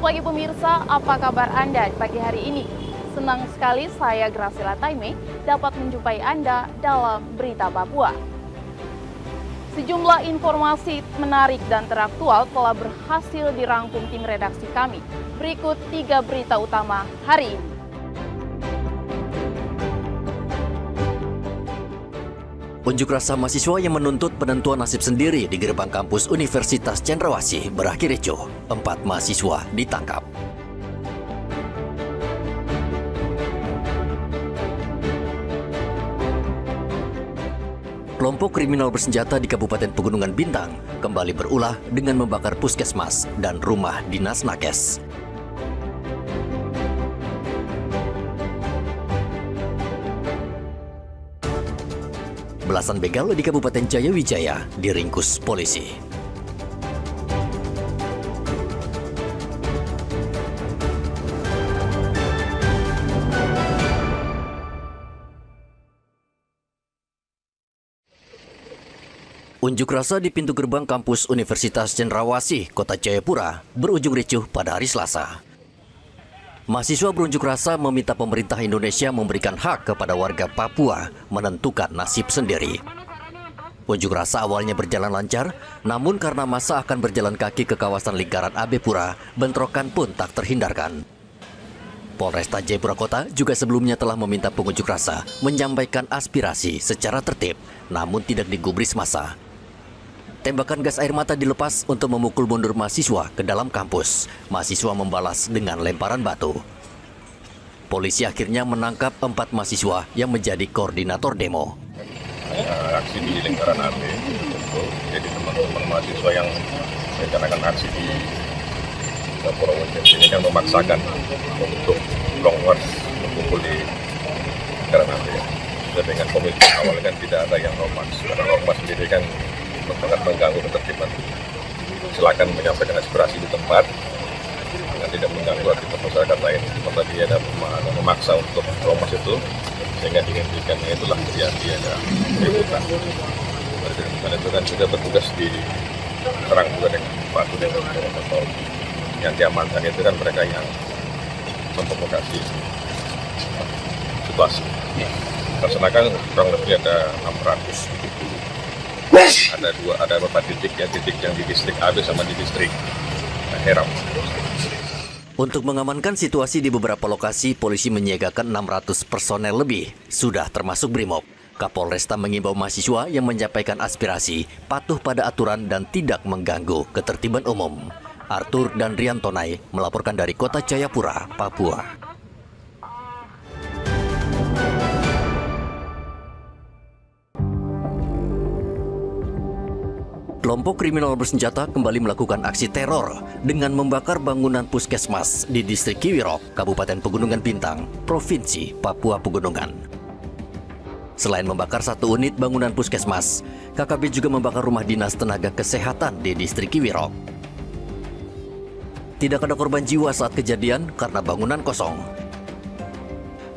Selamat pagi pemirsa, apa kabar Anda di pagi hari ini? Senang sekali saya Graciela Taime dapat menjumpai Anda dalam Berita Papua. Sejumlah informasi menarik dan teraktual telah berhasil dirangkum tim redaksi kami. Berikut 3 berita utama hari ini. Unjuk rasa mahasiswa yang menuntut penentuan nasib sendiri di gerbang kampus Universitas Cendrawasih berakhir ricuh. 4 mahasiswa ditangkap. Kelompok kriminal bersenjata di Kabupaten Pegunungan Bintang kembali berulah dengan membakar puskesmas dan rumah dinas nakes. Belasan begal di Kabupaten Jayawijaya diringkus polisi. Unjuk rasa di pintu gerbang kampus Universitas Cendrawasih, Kota Jayapura, berujung ricuh pada hari Selasa. Mahasiswa berunjuk rasa meminta pemerintah Indonesia memberikan hak kepada warga Papua menentukan nasib sendiri. Unjuk rasa awalnya berjalan lancar, namun karena masa akan berjalan kaki ke kawasan lingkaran AB Pura, bentrokan pun tak terhindarkan. Polresta Jayapura Kota juga sebelumnya telah meminta pengunjuk rasa menyampaikan aspirasi secara tertib, namun tidak digubris massa. Tembakan gas air mata dilepas untuk memukul mundur mahasiswa ke dalam kampus. Mahasiswa membalas dengan lemparan batu. Polisi akhirnya menangkap 4 mahasiswa yang menjadi koordinator demo. Aksi di lingkaran AB, jadi teman-teman mahasiswa yang merencanakan aksi di Pura ini kan memaksakan untuk long march berkumpul di lingkaran AB. Sudah dengan komitmen awalnya kan tidak ada yang long march, karena long march sendiri kan sangat mengganggu ketertiban. Silakan menyampaikan aspirasi di tempat dengan tidak mengganggu aktivitas masyarakat lain. Tadi ada memaksa untuk promosi itu, sehingga dihentikannya itulah terjadi ada keributan. Karena itu kan sudah bertugas di serang juga dengan batu dan motor. Yang diamankan itu kan mereka yang memprovokasi situasi. Laksanakan kurang lebih ada 600. Ada beberapa titik yang di distrik AB sama di distrik Heram. Untuk mengamankan situasi di beberapa lokasi, polisi menyiagakan 600 personel lebih, sudah termasuk Brimob. Kapolresta mengimbau mahasiswa yang menyampaikan aspirasi patuh pada aturan dan tidak mengganggu ketertiban umum. Arthur dan Rian Tonai melaporkan dari Kota Jayapura, Papua. Kelompok kriminal bersenjata kembali melakukan aksi teror dengan membakar bangunan puskesmas di distrik Kiwirok, Kabupaten Pegunungan Bintang, Provinsi Papua Pegunungan. Selain membakar 1 unit bangunan puskesmas, KKB juga membakar rumah dinas tenaga kesehatan di distrik Kiwirok. Tidak ada korban jiwa saat kejadian karena bangunan kosong.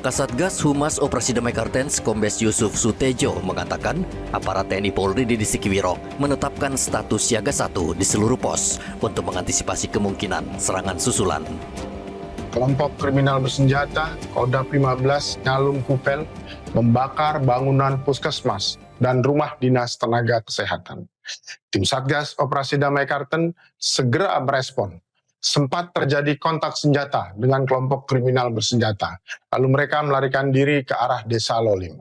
Kasatgas Humas Operasi Damai Kartens Kombes Yusuf Sutejo mengatakan aparat TNI Polri di distrik Kiwirok menetapkan status siaga 1 di seluruh pos untuk mengantisipasi kemungkinan serangan susulan. Kelompok kriminal bersenjata Kodam 15 Nyalum Kupel membakar bangunan puskesmas dan rumah dinas tenaga kesehatan. Tim Satgas Operasi Damai Kartens segera merespon. Sempat terjadi kontak senjata dengan kelompok kriminal bersenjata. Lalu mereka melarikan diri ke arah Desa Lolim.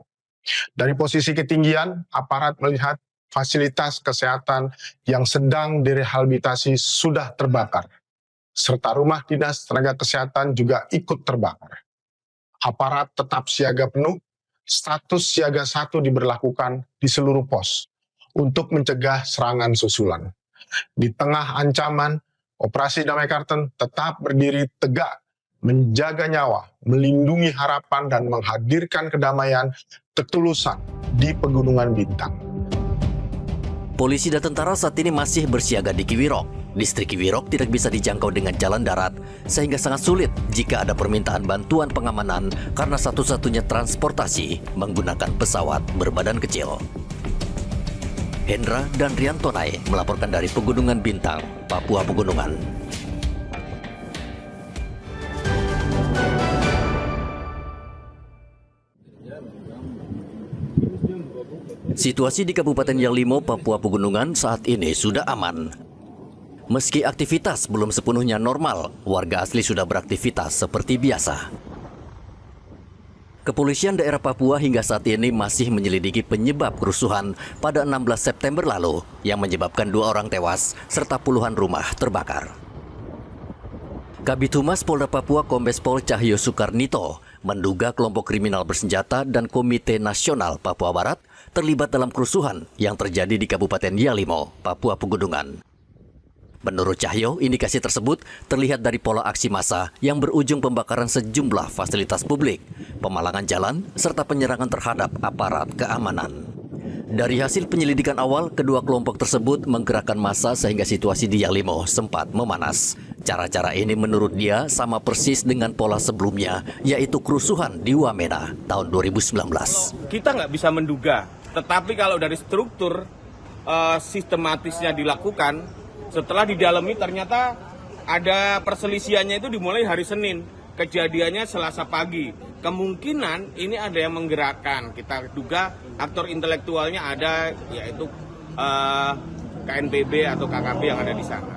Dari posisi ketinggian, aparat melihat fasilitas kesehatan yang sedang direhabilitasi sudah terbakar. Serta rumah dinas tenaga kesehatan juga ikut terbakar. Aparat tetap siaga penuh, status siaga 1 diberlakukan di seluruh pos untuk mencegah serangan susulan. Di tengah ancaman, Operasi Damai Kartens tetap berdiri tegak, menjaga nyawa, melindungi harapan dan menghadirkan kedamaian ketulusan di Pegunungan Bintang. Polisi dan tentara saat ini masih bersiaga di Kiwirok. Distrik Kiwirok tidak bisa dijangkau dengan jalan darat, sehingga sangat sulit jika ada permintaan bantuan pengamanan karena satu-satunya transportasi menggunakan pesawat berbadan kecil. Hendra dan Rian Tonai melaporkan dari Pegunungan Bintang, Papua Pegunungan. Situasi di Kabupaten Yalimo, Papua Pegunungan saat ini sudah aman. Meski aktivitas belum sepenuhnya normal, warga asli sudah beraktivitas seperti biasa. Kepolisian daerah Papua hingga saat ini masih menyelidiki penyebab kerusuhan pada 16 September lalu yang menyebabkan 2 orang tewas serta puluhan rumah terbakar. Kabid Humas Polda Papua Kombes Pol Cahyo Soekarnito menduga kelompok kriminal bersenjata dan Komite Nasional Papua Barat terlibat dalam kerusuhan yang terjadi di Kabupaten Yalimo, Papua Pegunungan. Menurut Cahyo, indikasi tersebut terlihat dari pola aksi massa yang berujung pembakaran sejumlah fasilitas publik, pemalangan jalan, serta penyerangan terhadap aparat keamanan. Dari hasil penyelidikan awal, kedua kelompok tersebut menggerakkan massa sehingga situasi di Yalimo sempat memanas. Cara-cara ini menurut dia sama persis dengan pola sebelumnya, yaitu kerusuhan di Wamena tahun 2019. Kita nggak bisa menduga, tetapi kalau dari struktur sistematisnya dilakukan, setelah didalami ternyata ada perselisihannya itu dimulai hari Senin, kejadiannya Selasa pagi. Kemungkinan ini ada yang menggerakkan. Kita duga aktor intelektualnya ada, yaitu KNPB atau KKB yang ada di sana.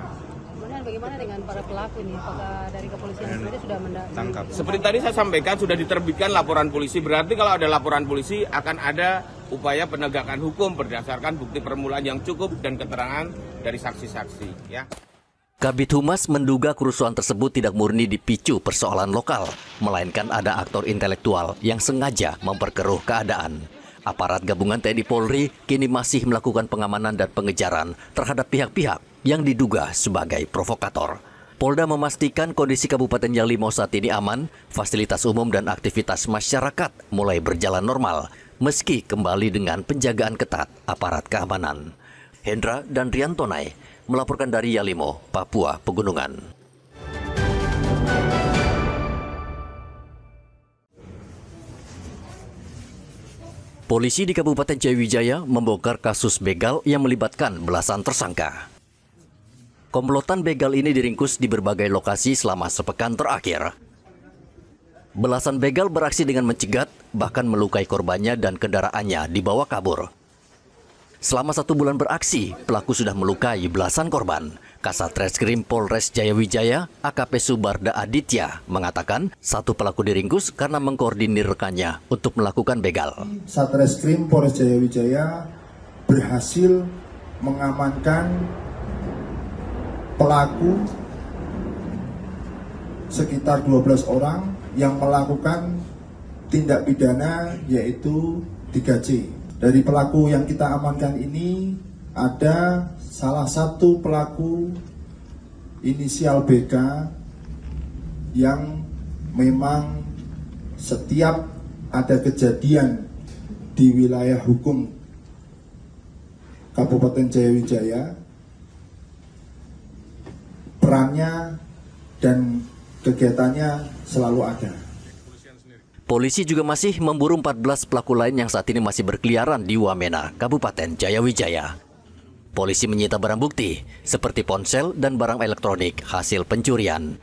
Kemudian bagaimana dengan para pelaku ini? Apakah dari kepolisian sendiri sudah Tangkap. Seperti tadi saya sampaikan, sudah diterbitkan laporan polisi. Berarti kalau ada laporan polisi akan ada upaya penegakan hukum berdasarkan bukti permulaan yang cukup dan keterangan dari saksi-saksi. Ya. Kabid Humas menduga kerusuhan tersebut tidak murni dipicu persoalan lokal, melainkan ada aktor intelektual yang sengaja memperkeruh keadaan. Aparat gabungan TNI Polri kini masih melakukan pengamanan dan pengejaran terhadap pihak-pihak yang diduga sebagai provokator. Polda memastikan kondisi Kabupaten Yalimo saat ini aman, fasilitas umum dan aktivitas masyarakat mulai berjalan normal, meski kembali dengan penjagaan ketat aparat keamanan. Hendra dan Riantonai melaporkan dari Yalimo, Papua Pegunungan. Polisi di Kabupaten Jayawijaya membongkar kasus begal yang melibatkan belasan tersangka. Komplotan begal ini diringkus di berbagai lokasi selama sepekan terakhir. Belasan begal beraksi dengan mencegat, bahkan melukai korbannya dan kendaraannya dibawa kabur. Selama 1 bulan beraksi, pelaku sudah melukai belasan korban. Kasat Reskrim Polres Jayawijaya, AKP Subarda Aditya, mengatakan 1 pelaku diringkus karena mengkoordinir rekannya untuk melakukan begal. Satreskrim Polres Jayawijaya berhasil mengamankan pelaku sekitar 12 orang yang melakukan tindak pidana yaitu 3C. Dari pelaku yang kita amankan ini ada salah satu pelaku inisial BK yang memang setiap ada kejadian di wilayah hukum Kabupaten Jayawijaya, perannya dan kegiatannya selalu ada. Polisi juga masih memburu 14 pelaku lain yang saat ini masih berkeliaran di Wamena, Kabupaten Jayawijaya. Polisi menyita barang bukti seperti ponsel dan barang elektronik hasil pencurian.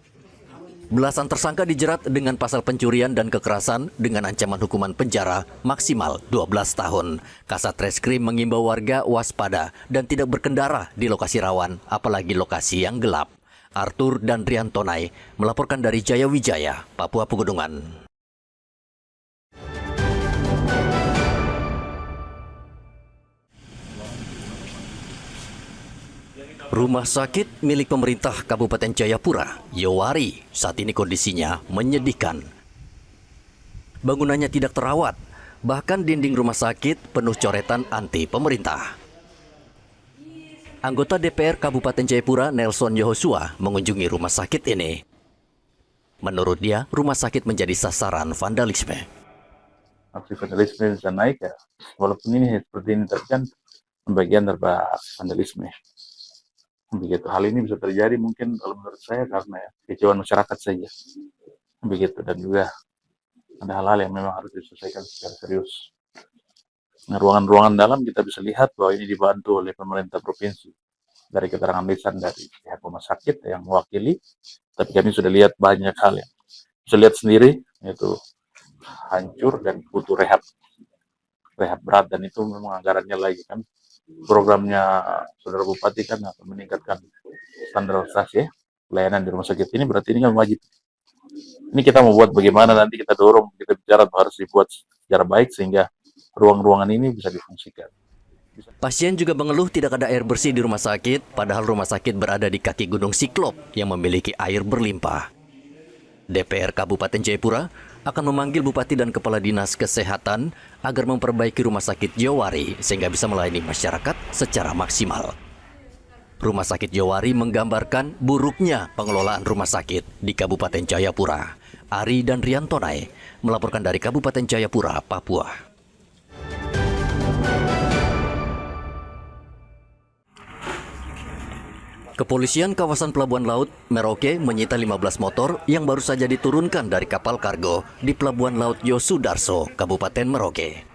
Belasan tersangka dijerat dengan pasal pencurian dan kekerasan dengan ancaman hukuman penjara maksimal 12 tahun. Kasat Reskrim mengimbau warga waspada dan tidak berkendara di lokasi rawan, apalagi lokasi yang gelap. Arthur dan Riantonai melaporkan dari Jayawijaya, Papua Pegunungan. Rumah sakit milik pemerintah Kabupaten Jayapura, Yowari, saat ini kondisinya menyedihkan. Bangunannya tidak terawat, bahkan dinding rumah sakit penuh coretan anti pemerintah. Anggota DPR Kabupaten Jayapura, Nelson Yosua, mengunjungi rumah sakit ini. Menurut dia, rumah sakit menjadi sasaran vandalisme. Aksi vandalisme bisa naik ya, walaupun ini seperti ini, tapi kan bagian dari vandalisme. Begitu, hal ini bisa terjadi mungkin kalau menurut saya karena kecewaan masyarakat saja. Begitu, dan juga ada hal-hal yang memang harus diselesaikan secara serius. Nah, ruangan-ruangan dalam kita bisa lihat bahwa ini dibantu oleh pemerintah provinsi dari keterangan lisan dari pihak rumah sakit yang mewakili, tapi kami sudah lihat banyak hal yang bisa lihat sendiri, yaitu hancur dan butuh rehab. rehab berat, dan itu memang anggarannya lagi kan. Programnya Saudara Bupati kan akan meningkatkan standarisasi pelayanan di rumah sakit ini, berarti ini kan wajib. Ini kita mau buat bagaimana, nanti kita dorong, kita bicara harus dibuat secara baik sehingga ruang-ruangan ini bisa difungsikan. Pasien juga mengeluh tidak ada air bersih di rumah sakit, padahal rumah sakit berada di kaki Gunung Siklop yang memiliki air berlimpah. DPR Kabupaten Jayapura akan memanggil Bupati dan Kepala Dinas Kesehatan agar memperbaiki Rumah Sakit Jowari sehingga bisa melayani masyarakat secara maksimal. Rumah Sakit Jowari menggambarkan buruknya pengelolaan rumah sakit di Kabupaten Jayapura. Ari dan Riantonai melaporkan dari Kabupaten Jayapura, Papua. Kepolisian kawasan Pelabuhan Laut Merauke menyita 15 motor yang baru saja diturunkan dari kapal kargo di Pelabuhan Laut Yosudarso, Kabupaten Merauke.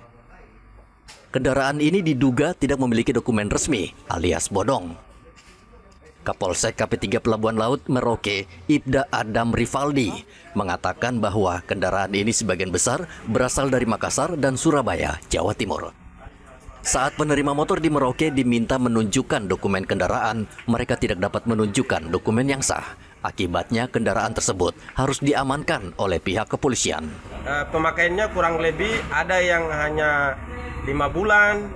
Kendaraan ini diduga tidak memiliki dokumen resmi alias bodong. Kapolsek KP3 Pelabuhan Laut Merauke, Ibda Adam Rivaldi, mengatakan bahwa kendaraan ini sebagian besar berasal dari Makassar dan Surabaya, Jawa Timur. Saat penerima motor di Merauke diminta menunjukkan dokumen kendaraan, mereka tidak dapat menunjukkan dokumen yang sah. Akibatnya kendaraan tersebut harus diamankan oleh pihak kepolisian. Pemakaiannya kurang lebih ada yang hanya 5 bulan,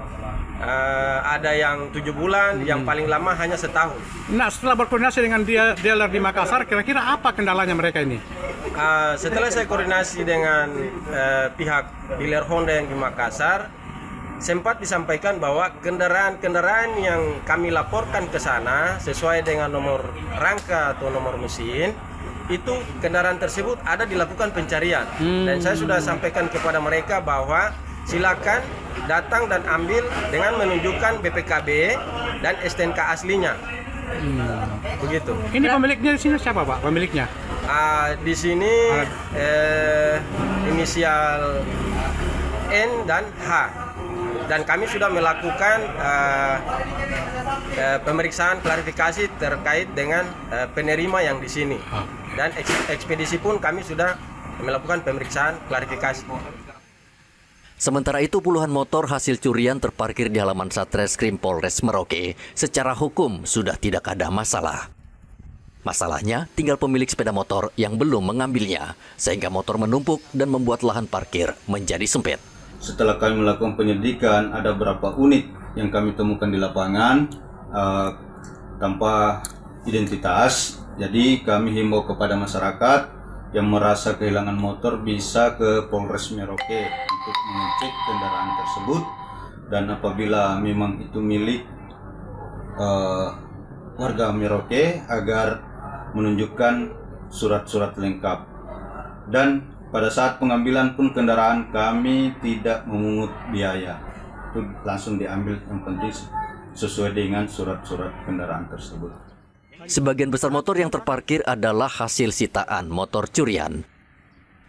ada yang 7 bulan, yang paling lama hanya setahun. Nah, setelah berkoordinasi dengan dealer di Makassar, kira-kira apa kendalanya mereka ini? Setelah saya koordinasi dengan pihak dealer Honda yang di Makassar, sempat disampaikan bahwa kendaraan-kendaraan yang kami laporkan ke sana sesuai dengan nomor rangka atau nomor mesin, itu kendaraan tersebut ada dilakukan pencarian. Dan saya sudah sampaikan kepada mereka bahwa silakan datang dan ambil dengan menunjukkan BPKB dan STNK aslinya. Begitu. Ini pemiliknya di sini siapa, Pak? Pemiliknya? Di sini inisial N dan H. Dan kami sudah melakukan pemeriksaan klarifikasi terkait dengan penerima yang di sini. Dan ekspedisi pun kami sudah melakukan pemeriksaan klarifikasi. Sementara itu puluhan motor hasil curian terparkir di halaman Satreskrim Polres Merauke. Secara hukum sudah tidak ada masalah. Masalahnya tinggal pemilik sepeda motor yang belum mengambilnya, sehingga motor menumpuk dan membuat lahan parkir menjadi sempit. Setelah kami melakukan penyelidikan, ada beberapa unit yang kami temukan di lapangan tanpa identitas. Jadi kami himbau kepada masyarakat yang merasa kehilangan motor bisa ke Polres Merauke untuk mengecek kendaraan tersebut. Dan apabila memang itu milik warga Merauke, agar menunjukkan surat-surat lengkap. Dan pada saat pengambilan pun kendaraan kami tidak memungut biaya. Itu langsung diambil, yang penting sesuai dengan surat-surat kendaraan tersebut. Sebagian besar motor yang terparkir adalah hasil sitaan motor curian.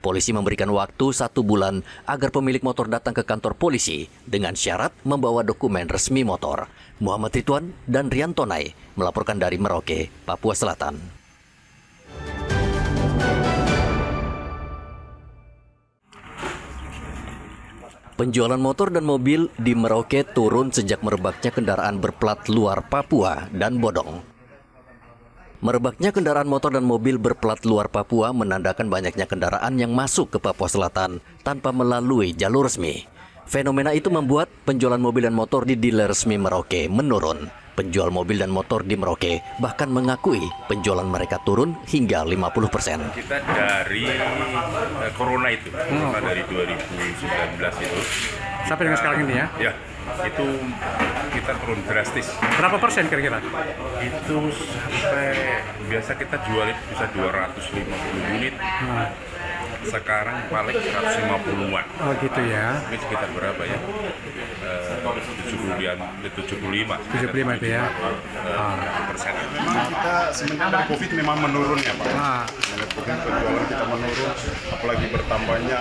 Polisi memberikan waktu 1 bulan agar pemilik motor datang ke kantor polisi dengan syarat membawa dokumen resmi motor. Muhammad Ridwan dan Riantonai melaporkan dari Merauke, Papua Selatan. Penjualan motor dan mobil di Merauke turun sejak merebaknya kendaraan berplat luar Papua dan bodong. Merebaknya kendaraan motor dan mobil berplat luar Papua menandakan banyaknya kendaraan yang masuk ke Papua Selatan tanpa melalui jalur resmi. Fenomena itu membuat penjualan mobil dan motor di dealer resmi Merauke menurun. Penjual mobil dan motor di Merauke bahkan mengakui penjualan mereka turun hingga 50%. Kita dari corona itu, dari 2019 itu. Sampai dengan sekarang ini ya? Ya, itu kita turun drastis. Berapa persen kira-kira? Itu sampai, biasa kita jual itu bisa 250 unit. Sekarang paling 150-an. Oh gitu ya. Ini sekitar berapa ya? 75 itu ya. Persen. Memang kita semenjak dari COVID memang menurun ya Pak. Semenjak COVID penjualan kita menurun, apalagi bertambahnya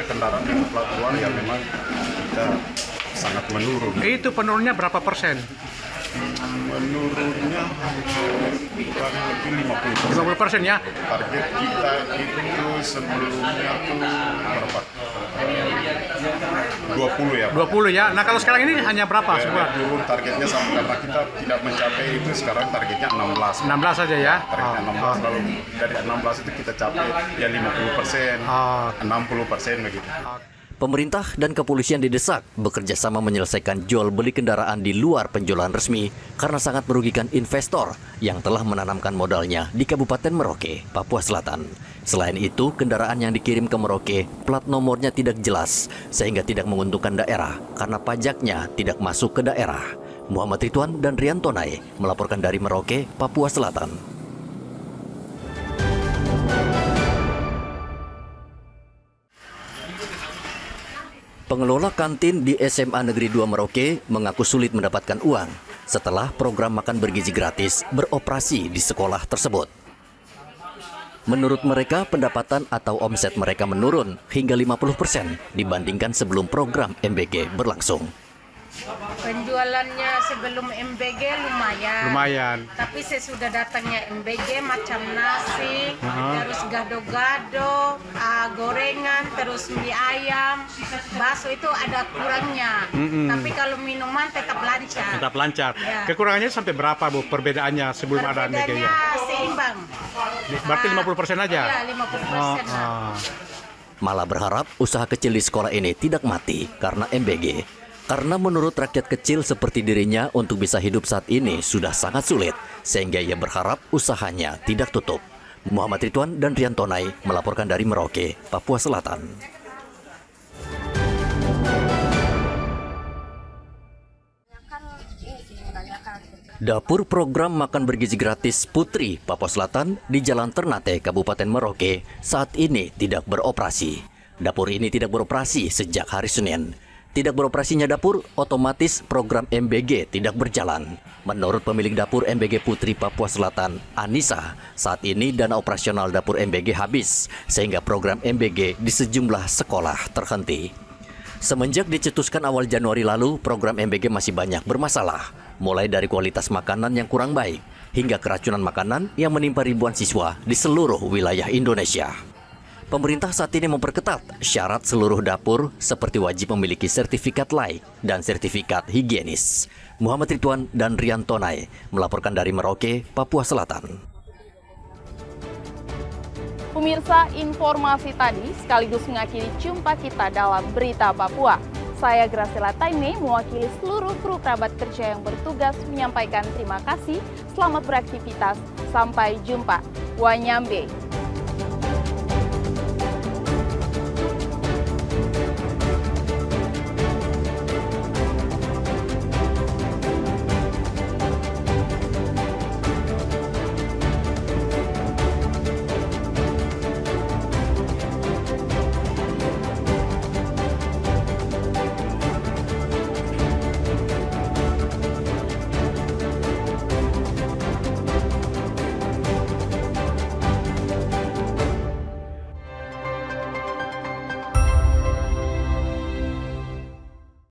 kendaraan yang plat luar ya memang kita sangat menurun. Itu penurunnya berapa persen? Menurunnya kurang lebih 50% ya. Target kita itu sebelumnya tuh berapa? 20 ya. 20 ya. Nah kalau sekarang ini hanya berapa Ya, sebulan? turun targetnya sama karena kita tidak mencapai itu, sekarang targetnya 16. 16 saja ya. Targetnya 16, lalu dari 16 itu kita capai ya 50%, 60% begitu. Pemerintah dan kepolisian didesak bekerja sama menyelesaikan jual beli kendaraan di luar penjualan resmi karena sangat merugikan investor yang telah menanamkan modalnya di Kabupaten Merauke, Papua Selatan. Selain itu, kendaraan yang dikirim ke Merauke plat nomornya tidak jelas sehingga tidak menguntungkan daerah karena pajaknya tidak masuk ke daerah. Muhammad Ridwan dan Rian Tonai melaporkan dari Merauke, Papua Selatan. Pengelola kantin di SMA Negeri 2 Merauke mengaku sulit mendapatkan uang setelah program makan bergizi gratis beroperasi di sekolah tersebut. Menurut mereka, pendapatan atau omset mereka menurun hingga 50% dibandingkan sebelum program MBG berlangsung. Penjualannya sebelum MBG lumayan. Tapi sesudah datangnya MBG macam nasi, terus gado-gado, gorengan, terus mie ayam, bakso itu ada kurangnya. Tapi kalau minuman tetap lancar. Tetap lancar. Ya. Kekurangannya sampai berapa Bu perbedaannya sebelum ada MBG-nya? Perbedaannya seimbang. Berarti 50% aja? Iya, 50%. Malah berharap usaha kecil di sekolah ini tidak mati karena MBG. Karena menurut rakyat kecil seperti dirinya untuk bisa hidup saat ini sudah sangat sulit, sehingga ia berharap usahanya tidak tutup. Muhammad Ridwan dan Rian Tonai melaporkan dari Merauke, Papua Selatan. Dapur program makan bergizi gratis Putri, Papua Selatan di Jalan Ternate, Kabupaten Merauke saat ini tidak beroperasi. Dapur ini tidak beroperasi sejak hari Senin. Tidak beroperasinya dapur, otomatis program MBG tidak berjalan. Menurut pemilik dapur MBG Putri Papua Selatan, Anissa, saat ini dana operasional dapur MBG habis, sehingga program MBG di sejumlah sekolah terhenti. Semenjak dicetuskan awal Januari lalu, program MBG masih banyak bermasalah, mulai dari kualitas makanan yang kurang baik, hingga keracunan makanan yang menimpa ribuan siswa di seluruh wilayah Indonesia. Pemerintah saat ini memperketat syarat seluruh dapur seperti wajib memiliki sertifikat layak dan sertifikat higienis. Muhammad Ridwan dan Rian Tonai melaporkan dari Merauke, Papua Selatan. Pemirsa, informasi tadi sekaligus mengakhiri jumpa kita dalam Berita Papua. Saya Graciela Taime mewakili seluruh kru kerabat kerja yang bertugas menyampaikan terima kasih. Selamat beraktivitas. Sampai jumpa. Wanyambe.